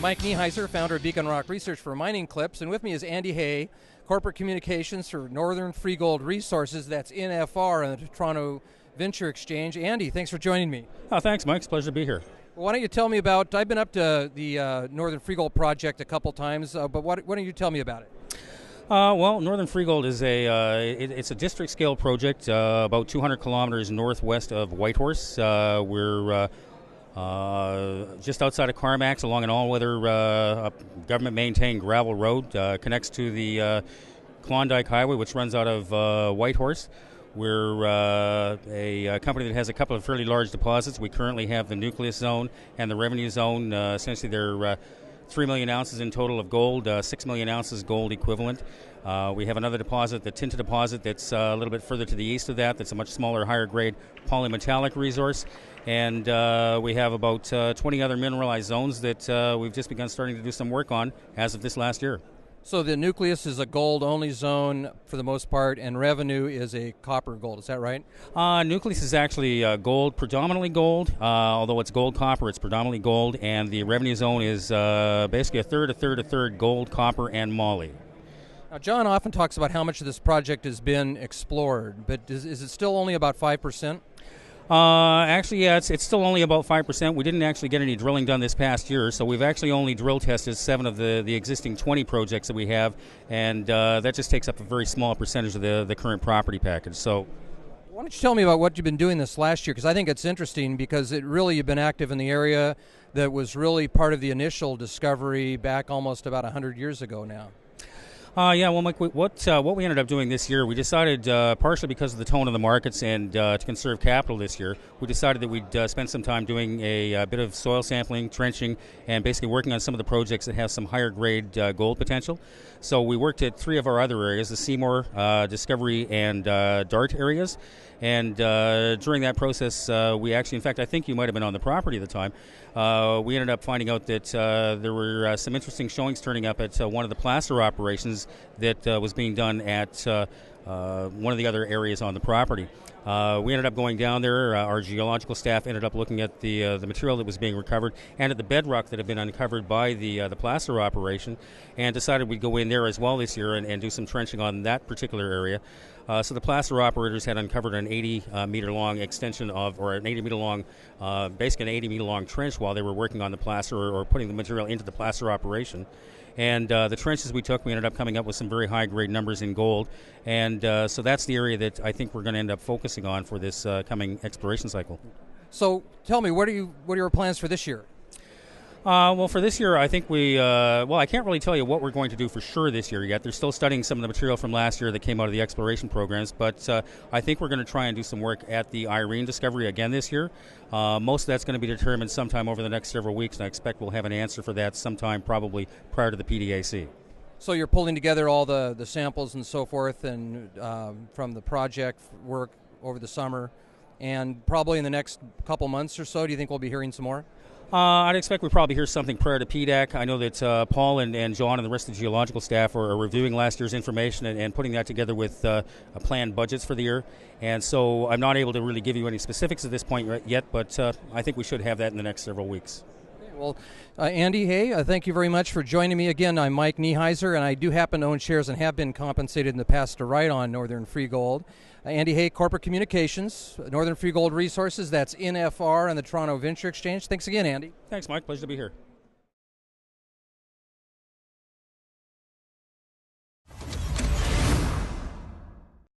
Mike Nieheiser, founder of Beacon Rock Research for Mining Clips, and with me is Andy Hay, Corporate Communications for Northern Freegold Resources, that's NFR, and the Toronto Venture Exchange. Andy, thanks for joining me. Oh, thanks, Mike. It's a pleasure to be here. Why don't you tell me about, I've been up to the Northern Freegold project a couple times, but why don't you tell me about it? Well, Northern Freegold is it's a district-scale project about 200 kilometers northwest of Whitehorse. We're just outside of Carmacks along an all-weather government-maintained gravel road. Connects to the Klondike Highway, which runs out of Whitehorse. We're a company that has a couple of fairly large deposits. We currently have the Nucleus Zone and the Revenue Zone. Essentially, they're 3 million ounces in total of gold, 6 million ounces gold equivalent. We have another deposit, the Tinta deposit, that's a little bit further to the east of that. That's a much smaller, higher grade polymetallic resource. And we have about 20 other mineralized zones that we've just begun starting to do some work on as of this last year. So the Nucleus is a gold-only zone for the most part, and Revenue is a copper-gold. Is that right? Nucleus is actually gold, predominantly gold. Although it's gold-copper, it's predominantly gold. And the Revenue Zone is basically a third gold, copper, and moly. Now, John often talks about how much of this project has been explored, but is it still only about 5%? Actually, yeah, it's still only about 5%. We didn't actually get any drilling done this past year, so we've actually only drill tested 7 of the existing 20 projects that we have, and that just takes up a very small percentage of the current property package. So, why don't you tell me about what you've been doing this last year, because I think it's interesting, because you've been active in the area that was really part of the initial discovery back almost about 100 years ago now. Yeah, well, Mike, what we ended up doing this year, we decided, partially because of the tone of the markets and to conserve capital this year, we decided that we'd spend some time doing a bit of soil sampling, trenching, and basically working on some of the projects that have some higher grade gold potential. So we worked at 3 of our other areas, the Seymour, Discovery, and Dart areas. And during that process, we actually, in fact, I think you might have been on the property at the time, we ended up finding out that there were some interesting showings turning up at one of the placer operations that was being done at one of the other areas on the property. We ended up going down there. Our geological staff ended up looking at the material that was being recovered and at the bedrock that had been uncovered by the placer operation, and decided we'd go in there as well this year and do some trenching on that particular area. So the placer operators had uncovered an 80-meter long extension or an 80-meter long, basically an 80-meter long trench while they were working on the placer or putting the material into the placer operation. And the trenches we took, we ended up coming up with some very high-grade numbers in gold. And so that's the area that I think we're going to end up focusing on for this coming exploration cycle. So tell me, what are your plans for this year? Well, for this year, I think I can't really tell you what we're going to do for sure this year yet. They're still studying some of the material from last year that came out of the exploration programs, but I think we're going to try and do some work at the Irene discovery again this year. Most of that's going to be determined sometime over the next several weeks, and I expect we'll have an answer for that sometime probably prior to the PDAC. So you're pulling together all the samples and so forth and from the project work over the summer, and probably in the next couple months or so, do you think we'll be hearing some more? I'd expect we'll probably hear something prior to PDAC. I know that Paul and John and the rest of the geological staff are reviewing last year's information and putting that together with planned budgets for the year. And so I'm not able to really give you any specifics at this point yet, but I think we should have that in the next several weeks. Well, Andy Hay, thank you very much for joining me again. I'm Mike Nieheiser, and I do happen to own shares and have been compensated in the past to write on Northern Freegold. Andy Hay, Corporate Communications, Northern Freegold Resources, that's NFR and the Toronto Venture Exchange. Thanks again, Andy. Thanks, Mike. Pleasure to be here.